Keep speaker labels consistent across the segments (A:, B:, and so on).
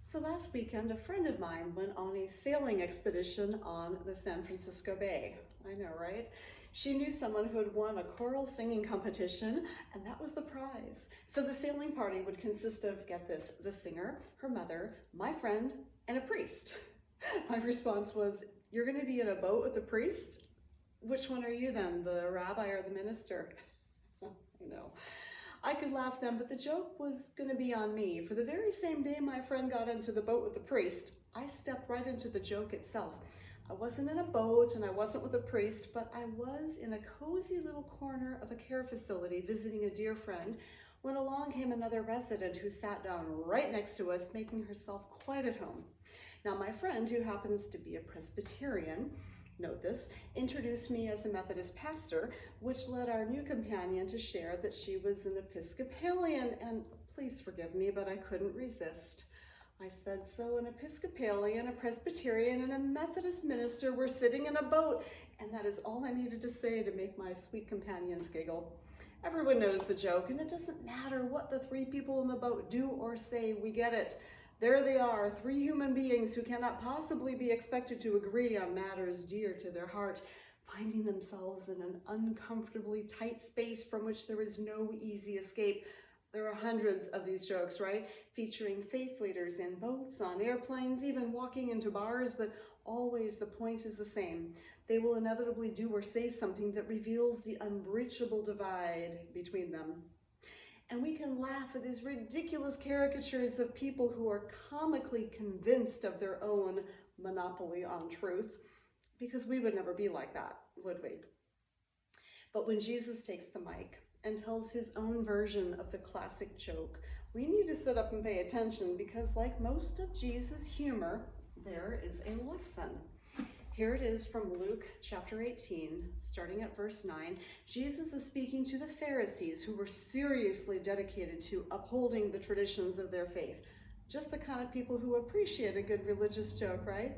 A: So last weekend, a friend of mine went on a sailing expedition on the San Francisco Bay. I know, right? She knew someone who had won a choral singing competition, and that was the prize. So the sailing party would consist of, get this, the singer, her mother, my friend, and a priest. My response was, "You're going to be in a boat with a priest? Which one are you then, the rabbi or the minister?" I know. I could laugh then, but the joke was going to be on me. For the very same day my friend got into the boat with the priest, I stepped right into the joke itself. I wasn't in a boat and I wasn't with a priest, but I was in a cozy little corner of a care facility visiting a dear friend when along came another resident who sat down right next to us, making herself quite at home. Now, my friend, who happens to be a Presbyterian, note this, introduced me as a Methodist pastor, which led our new companion to share that she was an Episcopalian, and please forgive me, but I couldn't resist. I said, so an Episcopalian, a Presbyterian, and a Methodist minister were sitting in a boat, and that is all I needed to say to make my sweet companions giggle. Everyone knows the joke, and it doesn't matter what the three people in the boat do or say, we get it. There they are, three human beings who cannot possibly be expected to agree on matters dear to their heart, finding themselves in an uncomfortably tight space from which there is no easy escape. There are hundreds of these jokes, right? Featuring faith leaders in boats, on airplanes, even walking into bars, but always the point is the same. They will inevitably do or say something that reveals the unbreachable divide between them. And we can laugh at these ridiculous caricatures of people who are comically convinced of their own monopoly on truth, because we would never be like that, would we? But when Jesus takes the mic and tells his own version of the classic joke, we need to sit up and pay attention, because like most of Jesus' humor, there is a lesson. Here it is from Luke chapter 18, starting at verse 9. Jesus is speaking to the Pharisees, who were seriously dedicated to upholding the traditions of their faith. Just the kind of people who appreciate a good religious joke, right?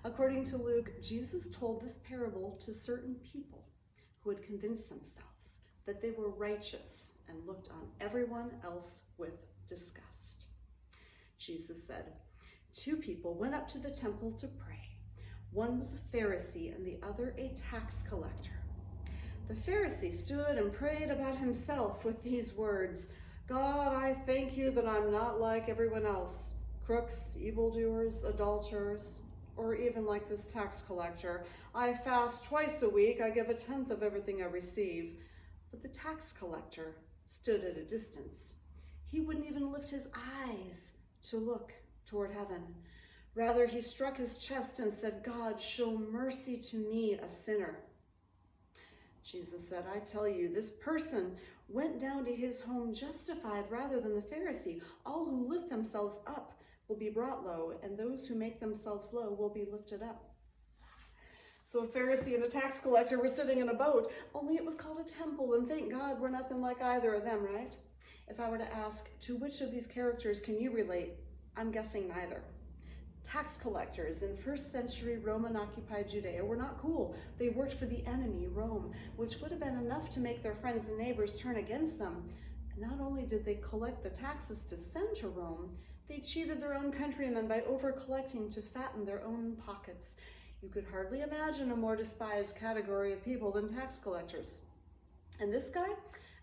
A: According to Luke, Jesus told this parable to certain people who had convinced themselves that they were righteous and looked on everyone else with disgust. Jesus said, 2 people went up to the temple to pray. One was a Pharisee and the other a tax collector. The Pharisee stood and prayed about himself with these words, God, I thank you that I'm not like everyone else, crooks, evildoers, adulterers, or even like this tax collector. I fast twice a week, I give 1/10 of everything I receive. But the tax collector stood at a distance. He wouldn't even lift his eyes to look toward heaven. Rather, he struck his chest and said, God, show mercy to me, a sinner. Jesus said, I tell you, this person went down to his home justified rather than the Pharisee. All who lift themselves up will be brought low, and those who make themselves low will be lifted up. So a Pharisee and a tax collector were sitting in a boat, only it was called a temple, and thank God we're nothing like either of them, right? If I were to ask, to which of these characters can you relate? I'm guessing neither. Tax collectors in 1st century Roman-occupied Judea were not cool. They worked for the enemy, Rome, which would have been enough to make their friends and neighbors turn against them. And not only did they collect the taxes to send to Rome, they cheated their own countrymen by over-collecting to fatten their own pockets. You could hardly imagine a more despised category of people than tax collectors. And this guy,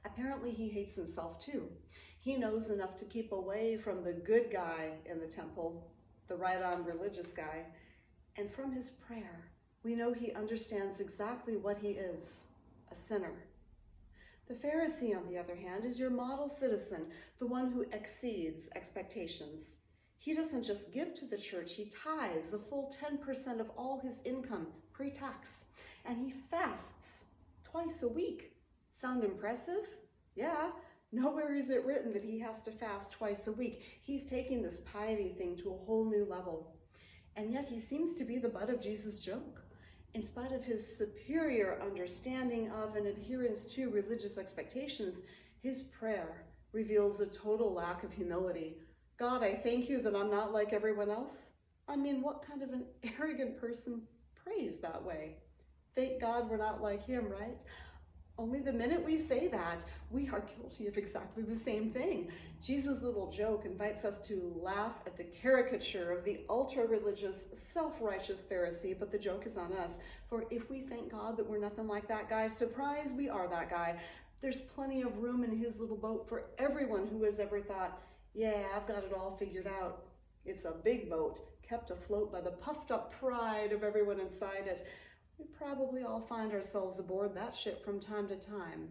A: apparently he hates himself too. He knows enough to keep away from the good guy in the temple, the right-on religious guy, and from his prayer, we know he understands exactly what he is, a sinner. The Pharisee, on the other hand, is your model citizen, the one who exceeds expectations. He doesn't just give to the church, he tithes the full 10% of all his income, pre-tax, and he fasts twice a week. Sound impressive? Yeah. Nowhere is it written that he has to fast twice a week. He's taking this piety thing to a whole new level. And yet he seems to be the butt of Jesus' joke. In spite of his superior understanding of and adherence to religious expectations, his prayer reveals a total lack of humility. God, I thank you that I'm not like everyone else. I mean, what kind of an arrogant person prays that way? Thank God we're not like him, right? Only the minute we say that, we are guilty of exactly the same thing. Jesus' little joke invites us to laugh at the caricature of the ultra-religious, self-righteous Pharisee, but the joke is on us. For if we thank God that we're nothing like that guy, surprise, we are that guy. There's plenty of room in his little boat for everyone who has ever thought, yeah, I've got it all figured out. It's a big boat, kept afloat by the puffed up pride of everyone inside it. We probably all find ourselves aboard that ship from time to time,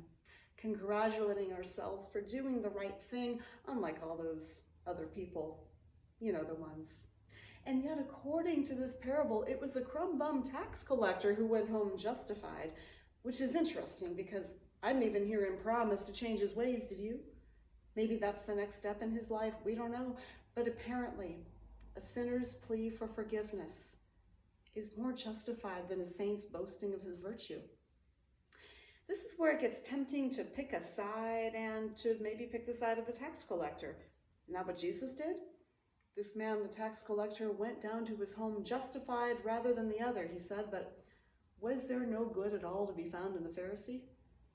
A: congratulating ourselves for doing the right thing, unlike all those other people, you know, the ones. And yet, according to this parable, it was the crumb-bum tax collector who went home justified, which is interesting because I didn't even hear him promise to change his ways, did you? Maybe that's the next step in his life, we don't know. But apparently, a sinner's plea for forgiveness is more justified than a saint's boasting of his virtue. This is where it gets tempting to pick a side and to maybe pick the side of the tax collector. Isn't that what Jesus did? This man, the tax collector, went down to his home justified rather than the other, he said, but was there no good at all to be found in the Pharisee?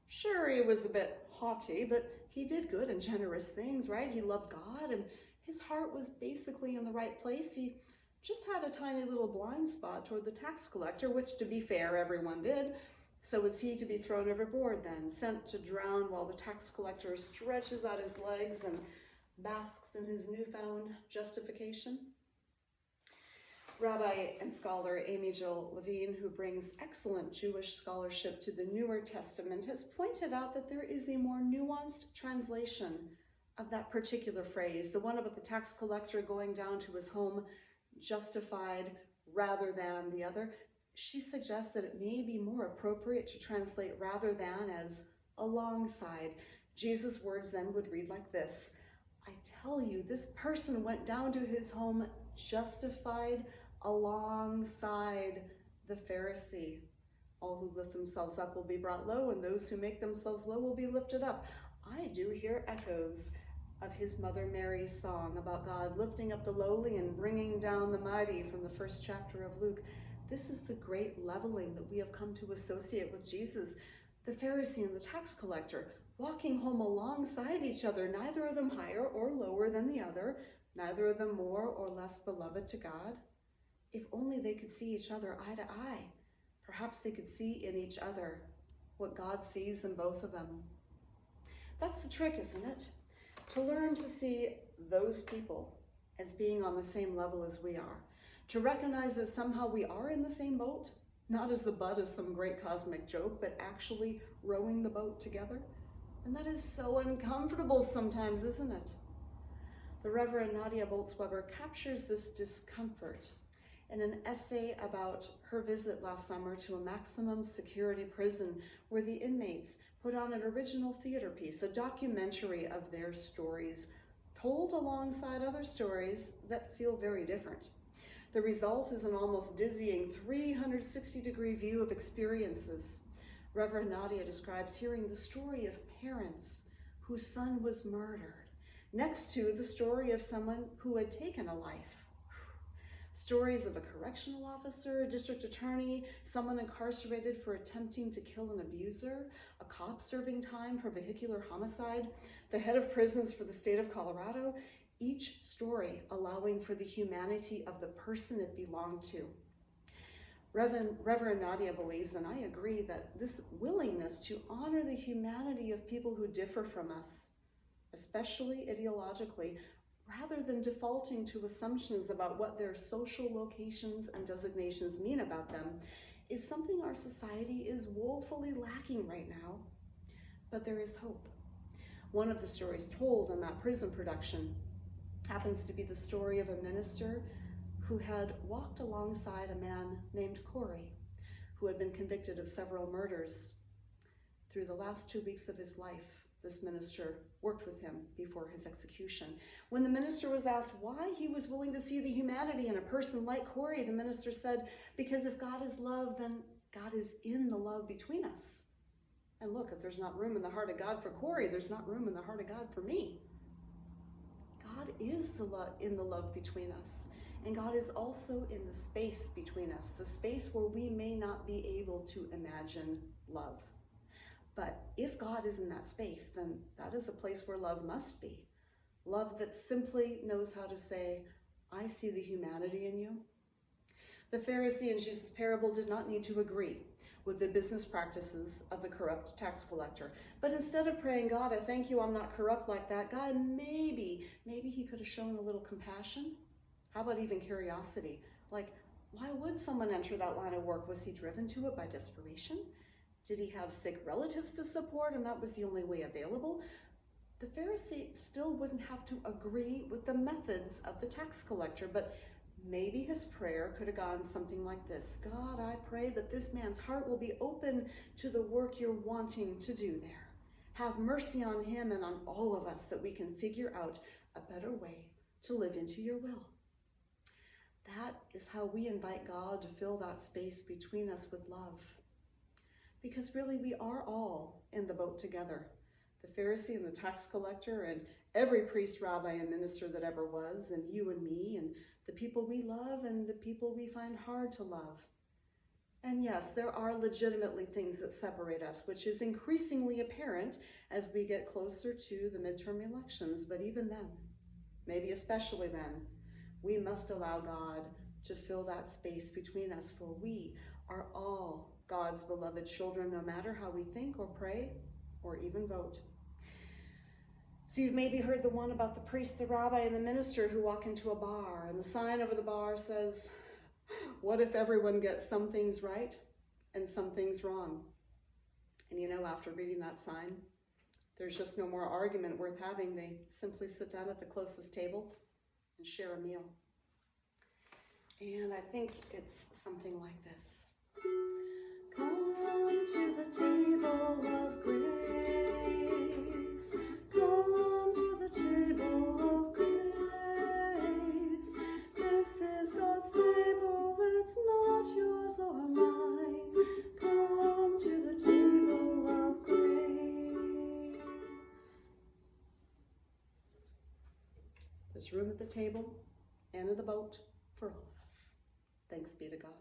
A: Sure, he was a bit haughty, but he did good and generous things, right? He loved God and his heart was basically in the right place. He just had a tiny little blind spot toward the tax collector, which, to be fair, everyone did. So was he to be thrown overboard then, sent to drown while the tax collector stretches out his legs and basks in his newfound justification? Rabbi and scholar Amy Jill Levine, who brings excellent Jewish scholarship to the Newer Testament, has pointed out that there is a more nuanced translation of that particular phrase, the one about the tax collector going down to his home justified rather than the other. She suggests that it may be more appropriate to translate rather than as alongside. Jesus' words then would read like this: I tell you, this person went down to his home justified alongside the Pharisee. All who lift themselves up will be brought low, and those who make themselves low will be lifted up. I do hear echoes of his mother Mary's song about God lifting up the lowly and bringing down the mighty from the first chapter of Luke. This is the great leveling that we have come to associate with Jesus. The Pharisee and the tax collector walking home alongside each other, neither of them higher or lower than the other, neither of them more or less beloved to God. If only they could see each other eye to eye, perhaps they could see in each other what God sees in both of them. That's the trick, isn't it? To learn to see those people as being on the same level as we are. To recognize that somehow we are in the same boat, not as the butt of some great cosmic joke, but actually rowing the boat together. And that is so uncomfortable sometimes, isn't it? The Reverend Nadia Bolz-Weber captures this discomfort in an essay about her visit last summer to a maximum security prison where the inmates put on an original theater piece, a documentary of their stories, told alongside other stories that feel very different. The result is an almost dizzying 360-degree view of experiences. Reverend Nadia describes hearing the story of parents whose son was murdered, next to the story of someone who had taken a life. Stories of a correctional officer, a district attorney, someone incarcerated for attempting to kill an abuser, a cop serving time for vehicular homicide, the head of prisons for the state of Colorado, each story allowing for the humanity of the person it belonged to. Reverend Nadia believes, and I agree, that this willingness to honor the humanity of people who differ from us, especially ideologically, rather than defaulting to assumptions about what their social locations and designations mean about them, is something our society is woefully lacking right now. But there is hope. One of the stories told in that prison production happens to be the story of a minister who had walked alongside a man named Corey, who had been convicted of several murders. Through the last 2 weeks of his life, this minister worked with him before his execution. When the minister was asked why he was willing to see the humanity in a person like Corey, the minister said, because if God is love, then God is in the love between us. And look, if there's not room in the heart of God for Corey, there's not room in the heart of God for me. God is in the love between us. And God is also in the space between us, the space where we may not be able to imagine love. But if God is in that space, then that is a place where love must be. Love that simply knows how to say, I see the humanity in you. The Pharisee in Jesus' parable did not need to agree with the business practices of the corrupt tax collector. But instead of praying, God, I thank you I'm not corrupt like that, God, maybe he could have shown a little compassion. How about even curiosity? Like, why would someone enter that line of work? Was he driven to it by desperation? Did he have sick relatives to support and that was the only way available? The Pharisee still wouldn't have to agree with the methods of the tax collector, but maybe his prayer could have gone something like this. God, I pray that this man's heart will be open to the work you're wanting to do there. Have mercy on him and on all of us that we can figure out a better way to live into your will. That is how we invite God to fill that space between us with love. Because really we are all in the boat together. The Pharisee and the tax collector and every priest, rabbi, and minister that ever was, and you and me, and the people we love and the people we find hard to love. And yes, there are legitimately things that separate us, which is increasingly apparent as we get closer to the midterm elections. But even then, maybe especially then, we must allow God to fill that space between us, for we are all God's beloved children, no matter how we think or pray or even vote. So you've maybe heard the one about the priest, the rabbi, and the minister who walk into a bar, and the sign over the bar says, what if everyone gets some things right and some things wrong? And you know, after reading that sign, there's just no more argument worth having. They simply sit down at the closest table and share a meal. And I think it's something like this. Come to the table of grace. Come to the table of grace. This is God's table, it's not yours or mine. Come to the table of grace. There's room at the table and in the boat for all of us. Thanks be to God.